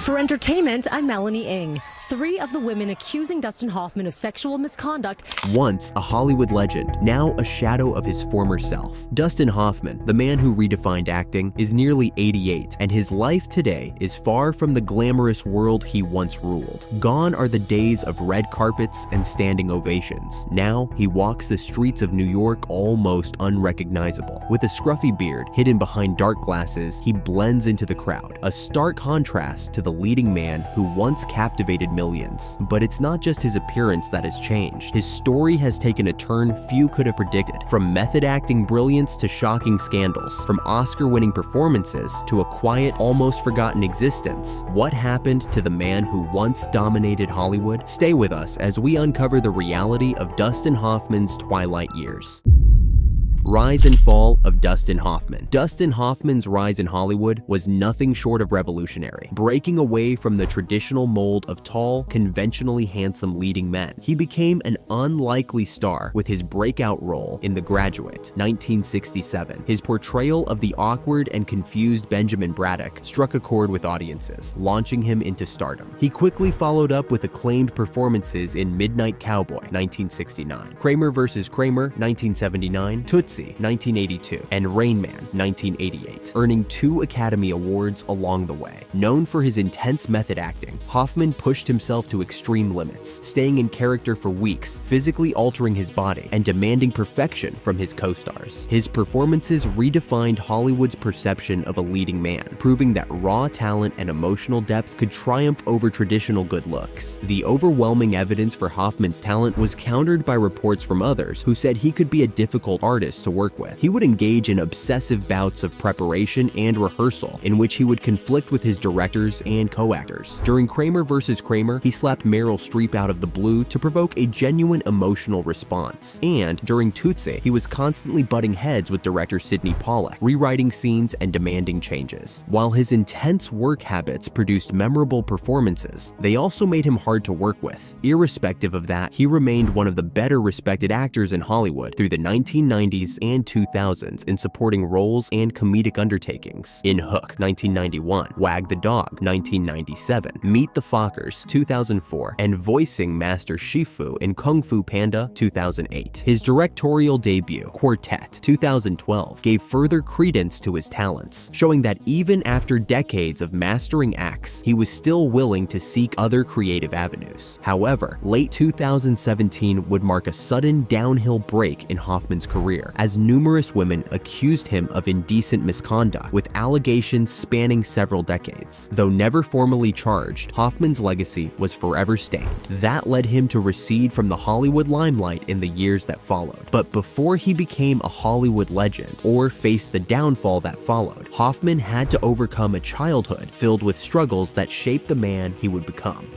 For entertainment, I'm Melanie Ng. 3 of the women accusing Dustin Hoffman of sexual misconduct. Once a Hollywood legend, now a shadow of his former self. Dustin Hoffman, the man who redefined acting, is nearly 88, and his life today is far from the glamorous world he once ruled. Gone are the days of red carpets and standing ovations. Now, he walks the streets of New York almost unrecognizable. With a scruffy beard hidden behind dark glasses, he blends into the crowd, a stark contrast to the leading man who once captivated millions. But it's not just his appearance that has changed. His story has taken a turn few could have predicted. From method acting brilliance to shocking scandals, from Oscar-winning performances to a quiet, almost forgotten existence. What happened to the man who once dominated Hollywood? Stay with us as we uncover the reality of Dustin Hoffman's twilight years. Rise and fall of Dustin Hoffman. Dustin Hoffman's rise in Hollywood was nothing short of revolutionary. Breaking away from the traditional mold of tall, conventionally handsome leading men, he became an unlikely star with his breakout role in The Graduate, 1967. His portrayal of the awkward and confused Benjamin Braddock struck a chord with audiences, launching him into stardom. He quickly followed up with acclaimed performances in Midnight Cowboy, 1969, Kramer vs. Kramer, 1979, Tootsie, 1982, and Rain Man, 1988, earning 2 Academy Awards along the way. Known for his intense method acting, Hoffman pushed himself to extreme limits, staying in character for weeks, physically altering his body, and demanding perfection from his co-stars. His performances redefined Hollywood's perception of a leading man, proving that raw talent and emotional depth could triumph over traditional good looks. The overwhelming evidence for Hoffman's talent was countered by reports from others who said he could be a difficult artist to work with. He would engage in obsessive bouts of preparation and rehearsal, in which he would conflict with his directors and co-actors. During Kramer vs. Kramer, he slapped Meryl Streep out of the blue to provoke a genuine emotional response. And during Tootsie, he was constantly butting heads with director Sidney Pollack, rewriting scenes and demanding changes. While his intense work habits produced memorable performances, they also made him hard to work with. Irrespective of that, he remained one of the better respected actors in Hollywood through the 1990s and 2000s in supporting roles and comedic undertakings. In Hook, 1991, Wag the Dog, 1997, Meet the Fockers, 2004, and voicing Master Shifu in Kung Fu Panda, 2008. His directorial debut, Quartet, 2012, gave further credence to his talents, showing that even after decades of mastering acts, he was still willing to seek other creative avenues. However, late 2017 would mark a sudden downhill break in Hoffman's career, as numerous women accused him of indecent misconduct, with allegations spanning several decades. Though never formally charged, Hoffman's legacy was forever stained. That led him to recede from the Hollywood limelight in the years that followed. But before he became a Hollywood legend, or faced the downfall that followed, Hoffman had to overcome a childhood filled with struggles that shaped the man he would become.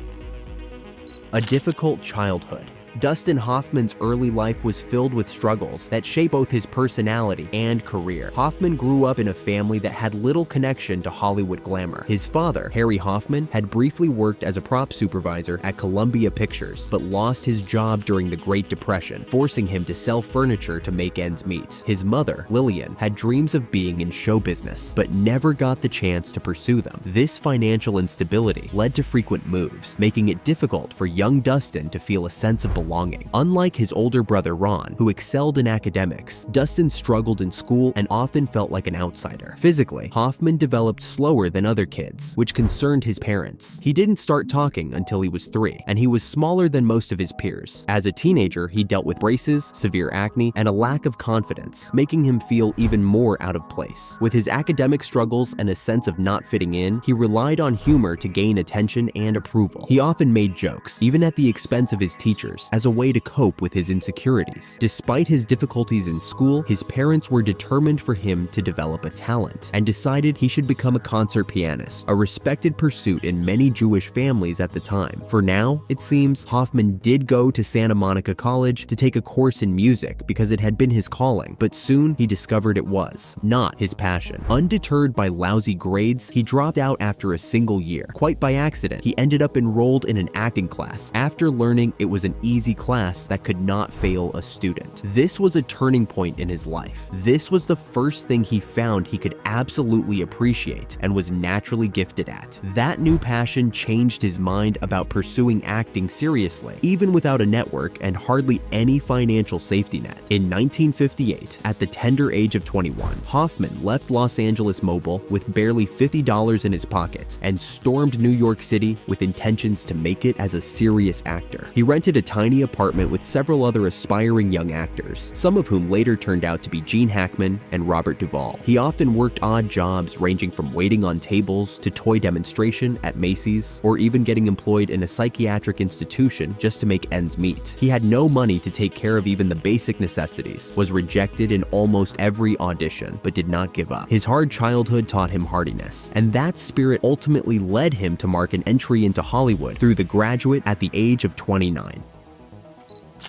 A difficult childhood. Dustin Hoffman's early life was filled with struggles that shaped both his personality and career. Hoffman grew up in a family that had little connection to Hollywood glamour. His father, Harry Hoffman, had briefly worked as a prop supervisor at Columbia Pictures, but lost his job during the Great Depression, forcing him to sell furniture to make ends meet. His mother, Lillian, had dreams of being in show business, but never got the chance to pursue them. This financial instability led to frequent moves, making it difficult for young Dustin to feel a sense of belonging. Unlike his older brother Ron, who excelled in academics, Dustin struggled in school and often felt like an outsider. Physically, Hoffman developed slower than other kids, which concerned his parents. He didn't start talking until he was 3, and he was smaller than most of his peers. As a teenager, he dealt with braces, severe acne, and a lack of confidence, making him feel even more out of place. With his academic struggles and a sense of not fitting in, he relied on humor to gain attention and approval. He often made jokes, even at the expense of his teachers, as a way to cope with his insecurities. Despite his difficulties in school, his parents were determined for him to develop a talent, and decided he should become a concert pianist, a respected pursuit in many Jewish families at the time. For now, it seems, Hoffman did go to Santa Monica College to take a course in music because it had been his calling, but soon he discovered it was not his passion. Undeterred by lousy grades, he dropped out after a single year. Quite by accident, he ended up enrolled in an acting class after learning it was an easy easy class that could not fail a student. This was a turning point in his life. This was the first thing he found he could absolutely appreciate and was naturally gifted at. That new passion changed his mind about pursuing acting seriously, even without a network and hardly any financial safety net. In 1958, at the tender age of 21, Hoffman left Los Angeles Mobile with barely $50 in his pockets and stormed New York City with intentions to make it as a serious actor. He rented a tiny apartment with several other aspiring young actors, some of whom later turned out to be Gene Hackman and Robert Duvall. He often worked odd jobs ranging from waiting on tables to toy demonstration at Macy's, or even getting employed in a psychiatric institution just to make ends meet. He had no money to take care of even the basic necessities, was rejected in almost every audition, but did not give up. His hard childhood taught him hardiness, and that spirit ultimately led him to mark an entry into Hollywood through The Graduate at the age of 29.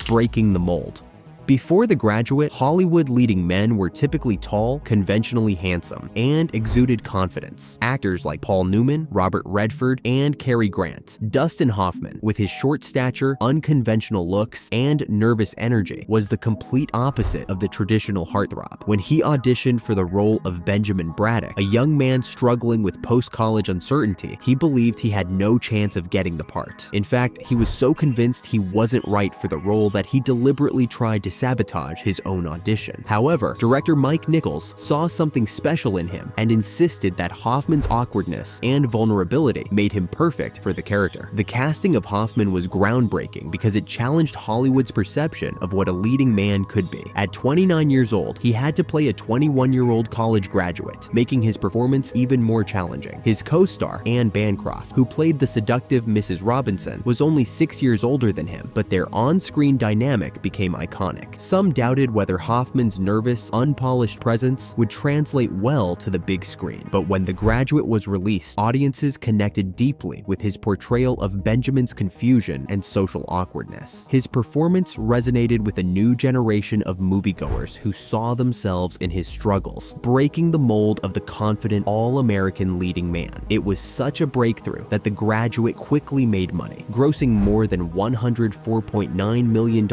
Breaking the mold. Before The Graduate, Hollywood leading men were typically tall, conventionally handsome, and exuded confidence. Actors like Paul Newman, Robert Redford, and Cary Grant. Dustin Hoffman, with his short stature, unconventional looks, and nervous energy, was the complete opposite of the traditional heartthrob. When he auditioned for the role of Benjamin Braddock, a young man struggling with post-college uncertainty, he believed he had no chance of getting the part. In fact, he was so convinced he wasn't right for the role that he deliberately tried to sabotage his own audition. However, director Mike Nichols saw something special in him and insisted that Hoffman's awkwardness and vulnerability made him perfect for the character. The casting of Hoffman was groundbreaking because it challenged Hollywood's perception of what a leading man could be. At 29 years old, he had to play a 21-year-old college graduate, making his performance even more challenging. His co-star, Anne Bancroft, who played the seductive Mrs. Robinson, was only 6 years older than him, but their on-screen dynamic became iconic. Some doubted whether Hoffman's nervous, unpolished presence would translate well to the big screen. But when The Graduate was released, audiences connected deeply with his portrayal of Benjamin's confusion and social awkwardness. His performance resonated with a new generation of moviegoers who saw themselves in his struggles, breaking the mold of the confident, all-American leading man. It was such a breakthrough that The Graduate quickly made money, grossing more than $104.9 million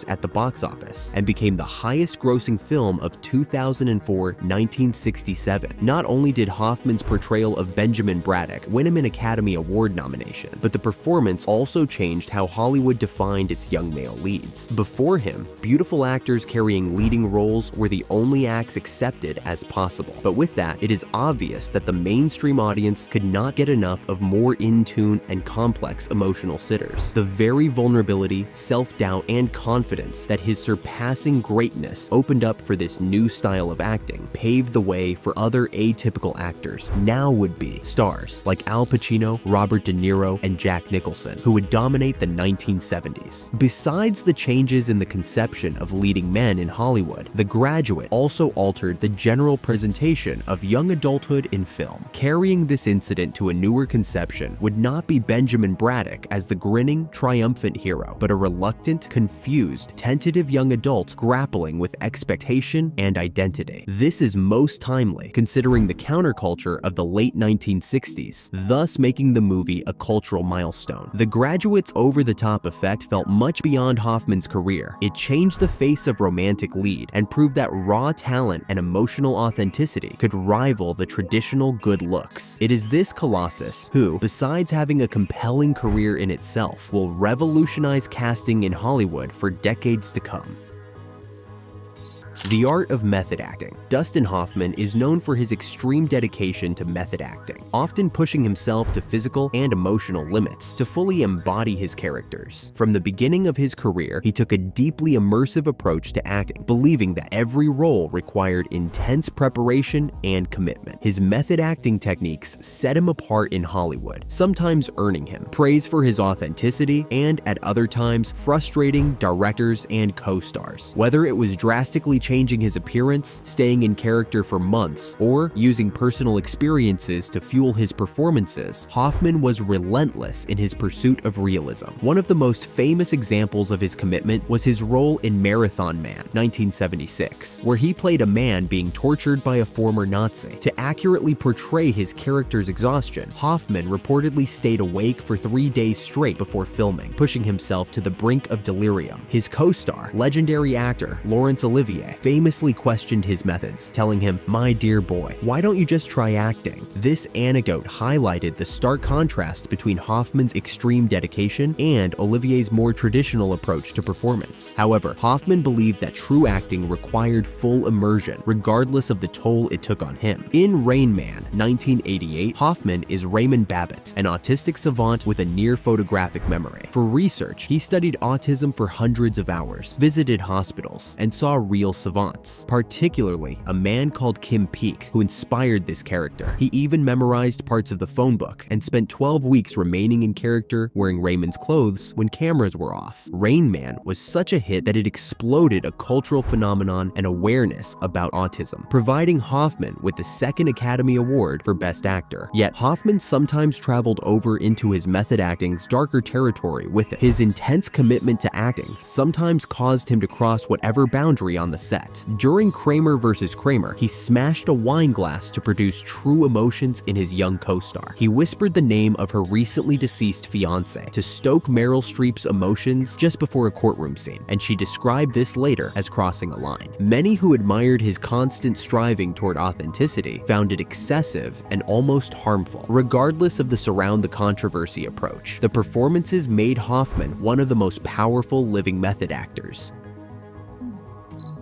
at the box office, and became the highest-grossing film of 2004-1967. Not only did Hoffman's portrayal of Benjamin Braddock win him an Academy Award nomination, but the performance also changed how Hollywood defined its young male leads. Before him, beautiful actors carrying leading roles were the only acts accepted as possible. But with that, it is obvious that the mainstream audience could not get enough of more in-tune and complex emotional sitters. The very vulnerability, self-doubt, and confidence that his surpassing greatness opened up for this new style of acting paved the way for other atypical actors now would-be stars like Al Pacino, Robert De Niro, and Jack Nicholson, who would dominate the 1970s. Besides the changes in the conception of leading men in Hollywood, The Graduate also altered the general presentation of young adulthood in film. Carrying this incident to a newer conception would not be Benjamin Braddock as the grinning, triumphant hero, but a reluctant, confused, tentative young adult grappling with expectation and identity. This is most timely considering the counterculture of the late 1960s, thus making the movie a cultural milestone. The Graduate's over-the-top effect felt much beyond Hoffman's career. It changed the face of romantic lead and proved that raw talent and emotional authenticity could rival the traditional good looks. It is this colossus who, besides having a compelling career in itself, will revolutionize casting in Hollywood for decades to come. The art of method acting. Dustin Hoffman is known for his extreme dedication to method acting, often pushing himself to physical and emotional limits to fully embody his characters. From the beginning of his career, he took a deeply immersive approach to acting, believing that every role required intense preparation and commitment. His method acting techniques set him apart in Hollywood, sometimes earning him praise for his authenticity and, at other times, frustrating directors and co-stars. Whether it was drastically changing his appearance, staying in character for months, or using personal experiences to fuel his performances, Hoffman was relentless in his pursuit of realism. One of the most famous examples of his commitment was his role in Marathon Man, 1976, where he played a man being tortured by a former Nazi. To accurately portray his character's exhaustion, Hoffman reportedly stayed awake for 3 days straight before filming, pushing himself to the brink of delirium. His co-star, legendary actor Laurence Olivier, famously questioned his methods, telling him, "My dear boy, why don't you just try acting?" This anecdote highlighted the stark contrast between Hoffman's extreme dedication and Olivier's more traditional approach to performance. However, Hoffman believed that true acting required full immersion, regardless of the toll it took on him. In Rain Man, 1988, Hoffman is Raymond Babbitt, an autistic savant with a near photographic memory. For research, he studied autism for hundreds of hours, visited hospitals, and saw real savants, particularly a man called Kim Peek, who inspired this character. He even memorized parts of the phone book and spent 12 weeks remaining in character, wearing Raymond's clothes when cameras were off. Rain Man was such a hit that it exploded a cultural phenomenon and awareness about autism, providing Hoffman with the second Academy Award for Best Actor. Yet Hoffman sometimes traveled over into his method acting's darker territory with it. His intense commitment to acting sometimes caused him to cross whatever boundary on the set. During Kramer vs. Kramer, he smashed a wine glass to produce true emotions in his young co-star. He whispered the name of her recently deceased fiancé to stoke Meryl Streep's emotions just before a courtroom scene, and she described this later as crossing a line. Many who admired his constant striving toward authenticity found it excessive and almost harmful. Regardless of the surround the controversy approach, the performances made Hoffman one of the most powerful living method actors.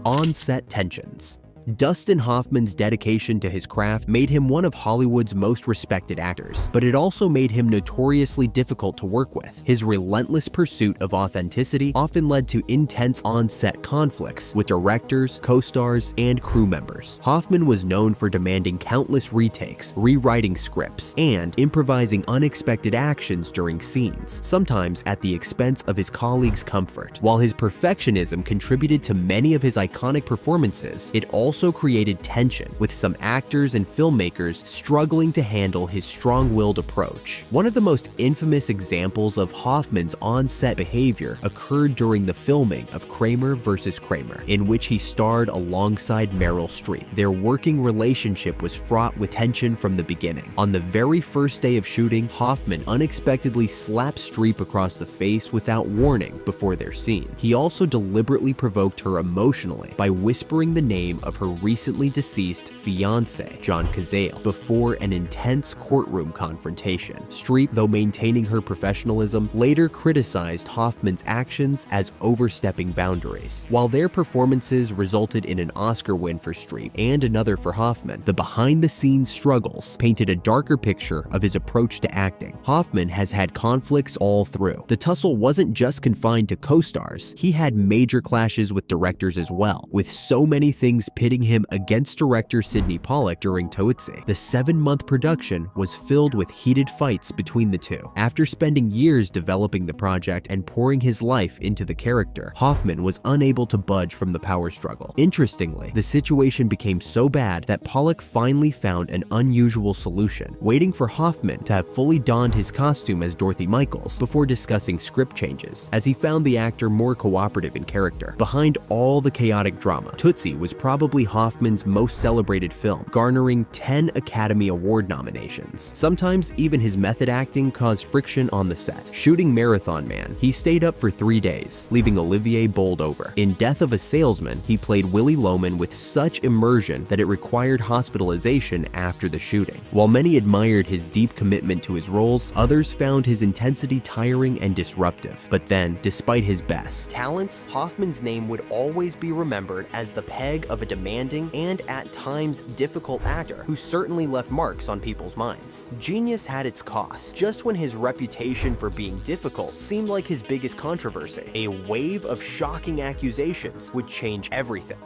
On-set tensions. Dustin Hoffman's dedication to his craft made him one of Hollywood's most respected actors, but it also made him notoriously difficult to work with. His relentless pursuit of authenticity often led to intense on-set conflicts with directors, co-stars, and crew members. Hoffman was known for demanding countless retakes, rewriting scripts, and improvising unexpected actions during scenes, sometimes at the expense of his colleagues' comfort. While his perfectionism contributed to many of his iconic performances, it also created tension, with some actors and filmmakers struggling to handle his strong-willed approach. One of the most infamous examples of Hoffman's on-set behavior occurred during the filming of Kramer vs. Kramer, in which he starred alongside Meryl Streep. Their working relationship was fraught with tension from the beginning. On the very first day of shooting, Hoffman unexpectedly slapped Streep across the face without warning before their scene. He also deliberately provoked her emotionally by whispering the name of her recently deceased fiancé, John Cazale, before an intense courtroom confrontation. Streep, though maintaining her professionalism, later criticized Hoffman's actions as overstepping boundaries. While their performances resulted in an Oscar win for Streep and another for Hoffman, the behind-the-scenes struggles painted a darker picture of his approach to acting. Hoffman has had conflicts all through. The tussle wasn't just confined to co-stars. He had major clashes with directors as well, with so many things pitting him against director Sidney Pollack during Tootsie. The 7-month production was filled with heated fights between the two. After spending years developing the project and pouring his life into the character, Hoffman was unable to budge from the power struggle. Interestingly, the situation became so bad that Pollack finally found an unusual solution, waiting for Hoffman to have fully donned his costume as Dorothy Michaels before discussing script changes, as he found the actor more cooperative in character. Behind all the chaotic drama, Tootsie was probably Hoffman's most celebrated film, garnering 10 Academy Award nominations. Sometimes even his method acting caused friction on the set. Shooting Marathon Man, he stayed up for 3 days, leaving Olivier bowled over. In Death of a Salesman, he played Willie Loman with such immersion that it required hospitalization after the shooting. While many admired his deep commitment to his roles, others found his intensity tiring and disruptive. But then, despite his best talents, Hoffman's name would always be remembered as the peg of a demanding and at times difficult actor who certainly left marks on people's minds. Genius had its cost. Just when his reputation for being difficult seemed like his biggest controversy, a wave of shocking accusations would change everything.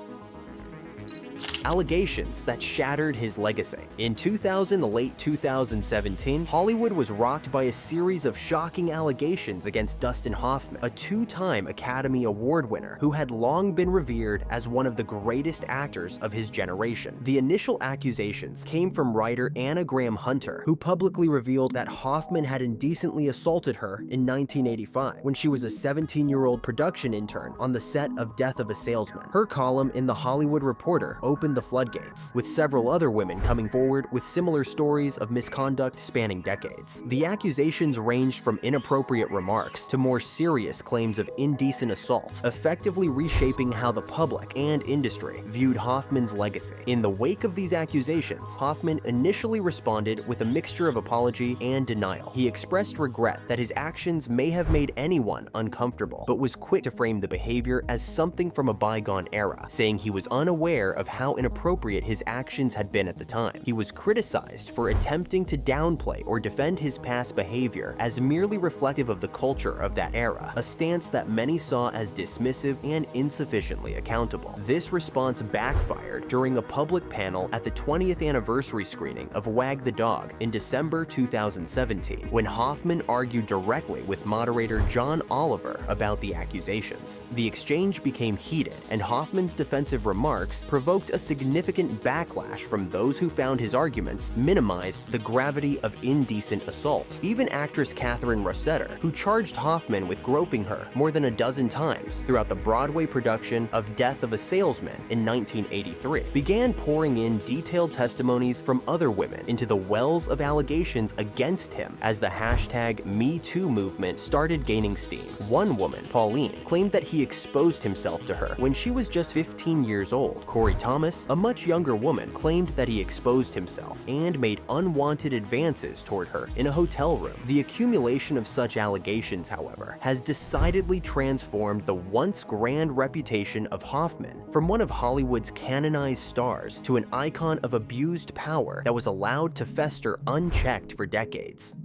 allegations that shattered his legacy. In 2000 to late 2017, Hollywood was rocked by a series of shocking allegations against Dustin Hoffman, a two-time Academy Award winner who had long been revered as one of the greatest actors of his generation. The initial accusations came from writer Anna Graham Hunter, who publicly revealed that Hoffman had indecently assaulted her in 1985 when she was a 17-year-old production intern on the set of Death of a Salesman. Her column in The Hollywood Reporter opened the floodgates, with several other women coming forward with similar stories of misconduct spanning decades. The accusations ranged from inappropriate remarks to more serious claims of indecent assault, effectively reshaping how the public and industry viewed Hoffman's legacy. In the wake of these accusations, Hoffman initially responded with a mixture of apology and denial. He expressed regret that his actions may have made anyone uncomfortable, but was quick to frame the behavior as something from a bygone era, saying he was unaware of how inappropriate his actions had been at the time. He was criticized for attempting to downplay or defend his past behavior as merely reflective of the culture of that era, a stance that many saw as dismissive and insufficiently accountable. This response backfired during a public panel at the 20th anniversary screening of Wag the Dog in December 2017, when Hoffman argued directly with moderator John Oliver about the accusations. The exchange became heated, and Hoffman's defensive remarks provoked a significant backlash from those who found his arguments minimized the gravity of indecent assault. Even actress Catherine Rossetter, who charged Hoffman with groping her more than a dozen times throughout the Broadway production of Death of a Salesman in 1983, began pouring in detailed testimonies from other women into the wells of allegations against him as the hashtag #MeToo movement started gaining steam. One woman, Pauline, claimed that he exposed himself to her when she was just 15 years old. Corey Thomas, a much younger woman, claimed that he exposed himself and made unwanted advances toward her in a hotel room. The accumulation of such allegations, however, has decidedly transformed the once grand reputation of Hoffman from one of Hollywood's canonized stars to an icon of abused power that was allowed to fester unchecked for decades.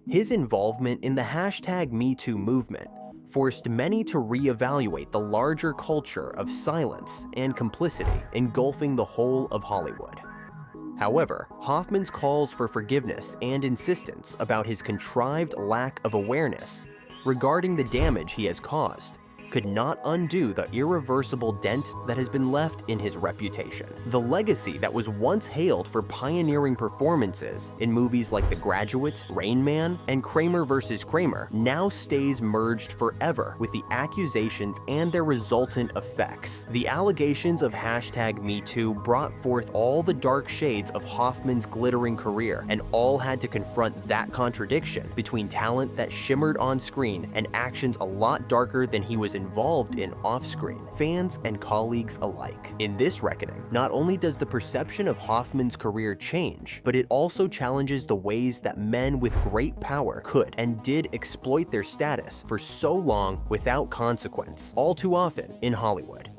His involvement in the hashtag #MeToo movement forced many to reevaluate the larger culture of silence and complicity engulfing the whole of Hollywood. However, Hoffman's calls for forgiveness and insistence about his contrived lack of awareness regarding the damage he has caused could not undo the irreversible dent that has been left in his reputation. The legacy that was once hailed for pioneering performances in movies like The Graduate, Rain Man, and Kramer vs. Kramer now stays merged forever with the accusations and their resultant effects. The allegations of hashtag #MeToo brought forth all the dark shades of Hoffman's glittering career, and all had to confront that contradiction between talent that shimmered on screen and actions a lot darker than he was involved in off-screen, fans and colleagues alike. In this reckoning, not only does the perception of Hoffman's career change, but it also challenges the ways that men with great power could and did exploit their status for so long without consequence, all too often in Hollywood.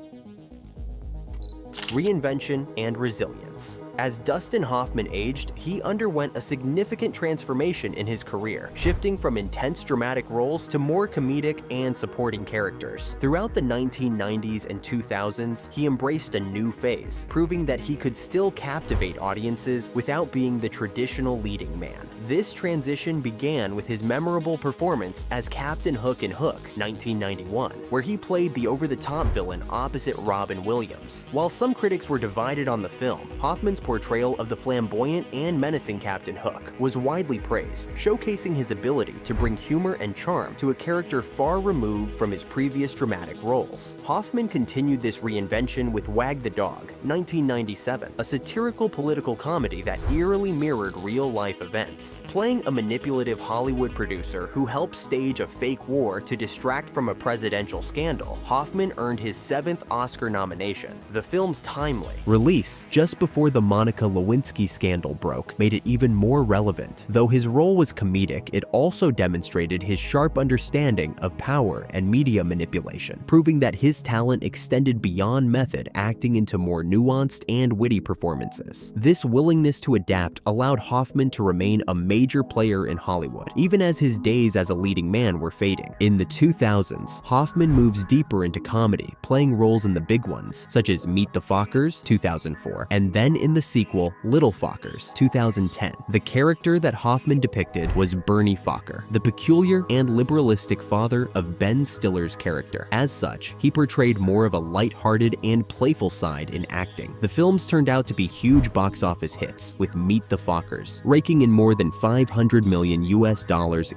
Reinvention and resilience. As Dustin Hoffman aged, he underwent a significant transformation in his career, shifting from intense dramatic roles to more comedic and supporting characters. Throughout the 1990s and 2000s, he embraced a new phase, proving that he could still captivate audiences without being the traditional leading man. This transition began with his memorable performance as Captain Hook in Hook, 1991, where he played the over-the-top villain opposite Robin Williams. While some critics were divided on the film, Hoffman's portrayal of the flamboyant and menacing Captain Hook was widely praised, showcasing his ability to bring humor and charm to a character far removed from his previous dramatic roles. Hoffman continued this reinvention with Wag the Dog, 1997, a satirical political comedy that eerily mirrored real-life events. Playing a manipulative Hollywood producer who helped stage a fake war to distract from a presidential scandal, Hoffman earned his 7th Oscar nomination. The film's timely release just before before the Monica Lewinsky scandal broke made it even more relevant. Though his role was comedic, it also demonstrated his sharp understanding of power and media manipulation, proving that his talent extended beyond method acting into more nuanced and witty performances. This willingness to adapt allowed Hoffman to remain a major player in Hollywood, even as his days as a leading man were fading. In the 2000s, Hoffman moves deeper into comedy, playing roles in the big ones, such as Meet the Fockers, 2004, and then in the sequel, Little Fockers, 2010. The character that Hoffman depicted was Bernie Focker, the peculiar and liberalistic father of Ben Stiller's character. As such, he portrayed more of a lighthearted and playful side in acting. The films turned out to be huge box office hits, with Meet the Fockers raking in more than $500 million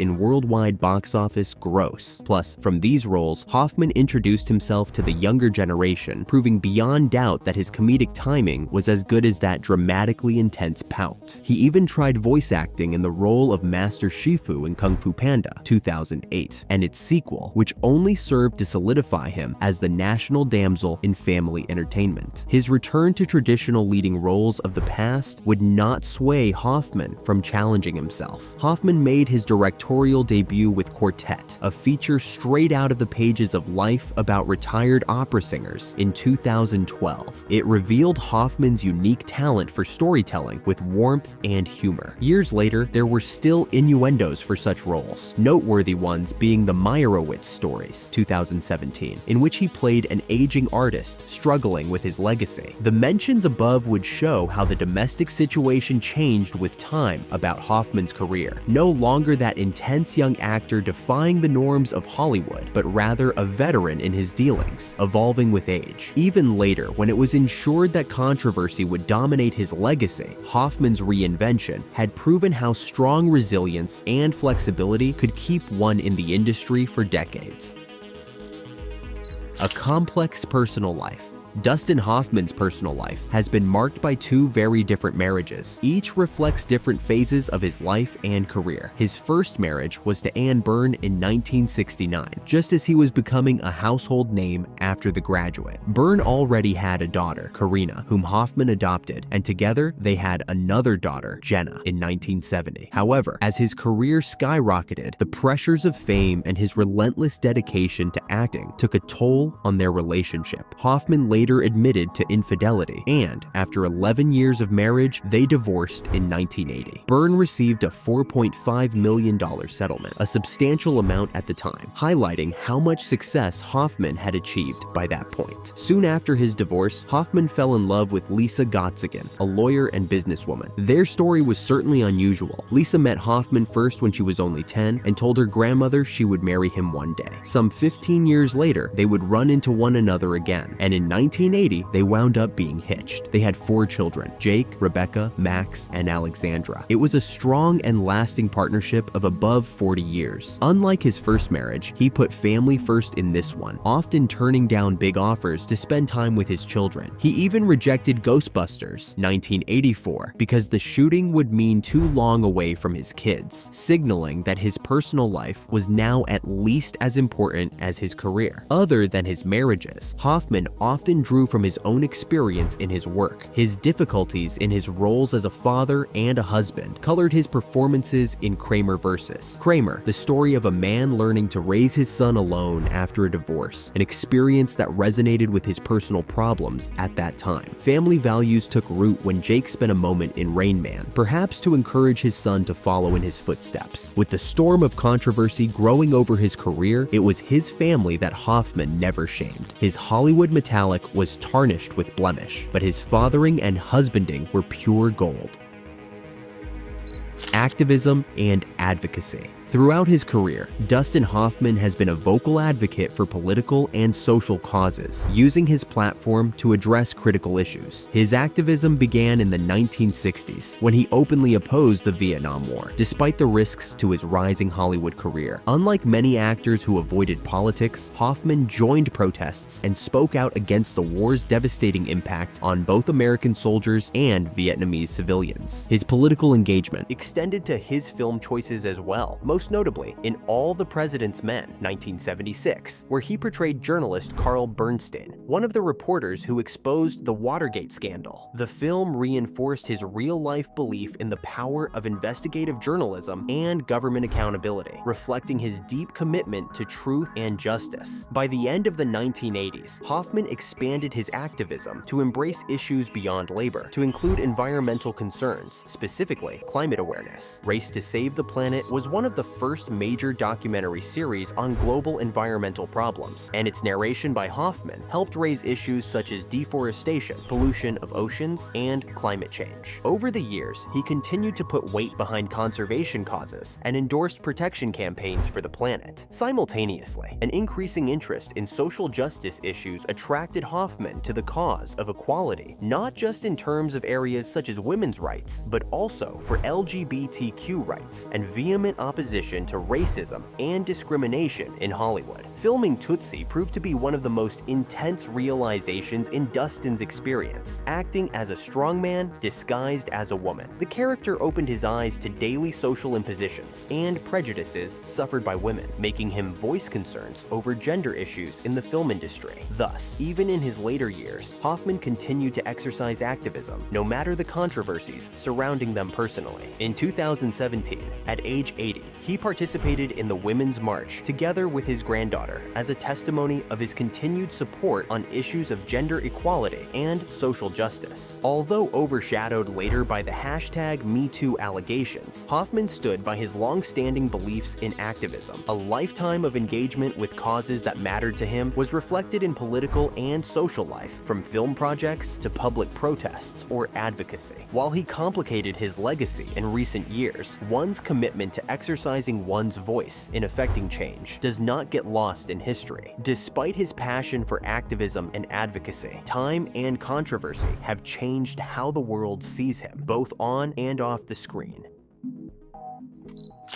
in worldwide box office gross. Plus, from these roles, Hoffman introduced himself to the younger generation, proving beyond doubt that his comedic timing was as good as that dramatically intense pout. He even tried voice acting in the role of Master Shifu in Kung Fu Panda, 2008, and its sequel, which only served to solidify him as the national damsel in family entertainment. His return to traditional leading roles of the past would not sway Hoffman from challenging himself. Hoffman made his directorial debut with Quartet, a feature straight out of the pages of Life about retired opera singers, in 2012. It revealed Hoffman's unique talent for storytelling with warmth and humor. Years later, there were still innuendos for such roles, noteworthy ones being the Meyerowitz stories, 2017, in which he played an aging artist struggling with his legacy. The mentions above would show how the domestic situation changed with time about Hoffman's career. No longer that intense young actor defying the norms of Hollywood, but rather a veteran in his dealings, evolving with age. Even later, when it was ensured that controversy would dominate his legacy, Hoffman's reinvention had proven how strong resilience and flexibility could keep one in the industry for decades. A complex personal life. Dustin Hoffman's personal life has been marked by two very different marriages. Each reflects different phases of his life and career. His first marriage was to Anne Byrne in 1969, just as he was becoming a household name after The Graduate. Byrne already had a daughter, Karina, whom Hoffman adopted, and together they had another daughter, Jenna, in 1970. However, as his career skyrocketed, the pressures of fame and his relentless dedication to acting took a toll on their relationship. Hoffman later admitted to infidelity, and after 11 years of marriage, they divorced in 1980. Byrne received a $4.5 million settlement, a substantial amount at the time, highlighting how much success Hoffman had achieved by that point. Soon after his divorce, Hoffman fell in love with Lisa Gotzigan, a lawyer and businesswoman. Their story was certainly unusual. Lisa met Hoffman first when she was only 10 and told her grandmother she would marry him one day. Some 15 years later, they would run into one another again, and in 1980, they wound up being hitched. They had 4 children, Jake, Rebecca, Max, and Alexandra. It was a strong and lasting partnership of above 40 years. Unlike his first marriage, he put family first in this one, often turning down big offers to spend time with his children. He even rejected Ghostbusters, 1984, because the shooting would mean too long away from his kids, signaling that his personal life was now at least as important as his career. Other than his marriages, Hoffman often drew from his own experience in his work. His difficulties in his roles as a father and a husband colored his performances in Kramer vs. Kramer, the story of a man learning to raise his son alone after a divorce, an experience that resonated with his personal problems at that time. Family values took root when Jake spent a moment in Rain Man, perhaps to encourage his son to follow in his footsteps. With the storm of controversy growing over his career, it was his family that Hoffman never shamed. His Hollywood metallic was tarnished with blemish, but his fathering and husbanding were pure gold. Activism and advocacy. Throughout his career, Dustin Hoffman has been a vocal advocate for political and social causes, using his platform to address critical issues. His activism began in the 1960s, when he openly opposed the Vietnam War, despite the risks to his rising Hollywood career. Unlike many actors who avoided politics, Hoffman joined protests and spoke out against the war's devastating impact on both American soldiers and Vietnamese civilians. His political engagement extended to his film choices as well, most notably in All the President's Men, 1976, where he portrayed journalist Carl Bernstein, one of the reporters who exposed the Watergate scandal. The film reinforced his real-life belief in the power of investigative journalism and government accountability, reflecting his deep commitment to truth and justice. By the end of the 1980s, Hoffman expanded his activism to embrace issues beyond labor, to include environmental concerns, specifically climate awareness. Race to Save the Planet was one of the first major documentary series on global environmental problems, and its narration by Hoffman helped raise issues such as deforestation, pollution of oceans, and climate change. Over the years, he continued to put weight behind conservation causes and endorsed protection campaigns for the planet. Simultaneously, an increasing interest in social justice issues attracted Hoffman to the cause of equality, not just in terms of areas such as women's rights, but also for LGBTQ rights and vehement opposition to racism and discrimination in Hollywood. Filming Tootsie proved to be one of the most intense realizations in Dustin's experience, acting as a strongman disguised as a woman. The character opened his eyes to daily social impositions and prejudices suffered by women, making him voice concerns over gender issues in the film industry. Thus, even in his later years, Hoffman continued to exercise activism, no matter the controversies surrounding them personally. In 2017, at age 80, he participated in the Women's March together with his granddaughter as a testimony of his continued support on issues of gender equality and social justice. Although overshadowed later by the #MeToo allegations, Hoffman stood by his long-standing beliefs in activism. A lifetime of engagement with causes that mattered to him was reflected in political and social life, from film projects to public protests or advocacy. While he complicated his legacy in recent years, one's commitment to exercising one's voice in affecting change does not get lost in history. Despite his passion for activism and advocacy, time and controversy have changed how the world sees him, both on and off the screen.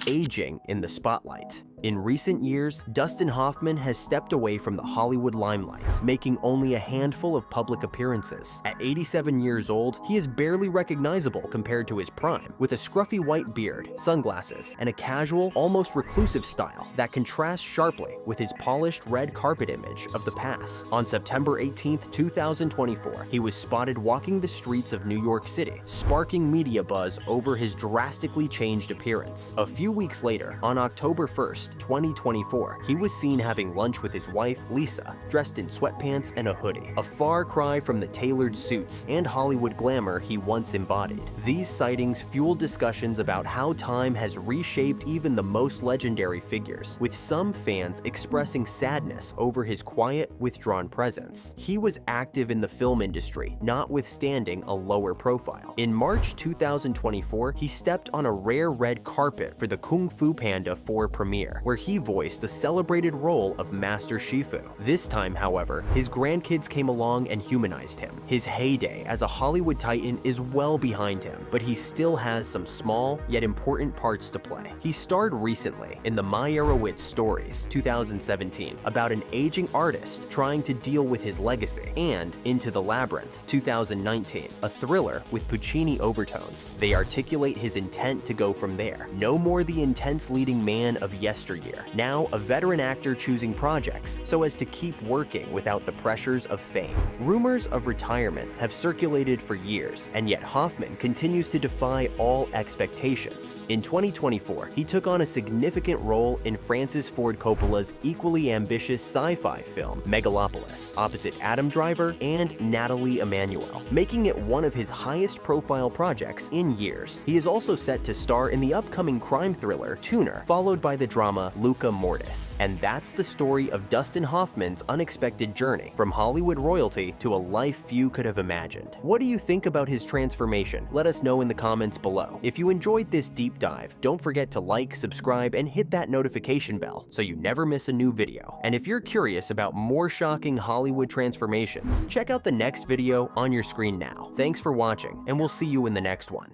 Aging in the spotlight. In recent years, Dustin Hoffman has stepped away from the Hollywood limelight, making only a handful of public appearances. At 87 years old, he is barely recognizable compared to his prime, with a scruffy white beard, sunglasses, and a casual, almost reclusive style that contrasts sharply with his polished red carpet image of the past. On September 18, 2024, he was spotted walking the streets of New York City, sparking media buzz over his drastically changed appearance. A few weeks later, on October 1st, 2024, he was seen having lunch with his wife, Lisa, dressed in sweatpants and a hoodie, a far cry from the tailored suits and Hollywood glamour he once embodied. These sightings fueled discussions about how time has reshaped even the most legendary figures, with some fans expressing sadness over his quiet, withdrawn presence. He was active in the film industry, notwithstanding a lower profile. In March 2024, he stepped on a rare red carpet for the Kung Fu Panda 4 premiere, where he voiced the celebrated role of Master Shifu. This time, however, his grandkids came along and humanized him. His heyday as a Hollywood titan is well behind him, but he still has some small yet important parts to play. He starred recently in the Meyerowitz Stories, 2017, about an aging artist trying to deal with his legacy, and Into the Labyrinth, 2019, a thriller with Puccini overtones. They articulate his intent to go from there. No more the intense leading man of yesteryear, now a veteran actor choosing projects so as to keep working without the pressures of fame. Rumors of retirement have circulated for years, and yet Hoffman continues to defy all expectations. In 2024, he took on a significant role in Francis Ford Coppola's equally ambitious sci-fi film, Megalopolis, opposite Adam Driver and Natalie Emmanuel, making it one of his highest-profile projects in years. He is also set to star in the upcoming crime thriller, Tuner, followed by the drama Luca Mortis. And that's the story of Dustin Hoffman's unexpected journey from Hollywood royalty to a life few could have imagined. What do you think about his transformation? Let us know in the comments below. If you enjoyed this deep dive, don't forget to like, subscribe, and hit that notification bell so you never miss a new video. And if you're curious about more shocking Hollywood transformations, check out the next video on your screen now. Thanks for watching, and we'll see you in the next one.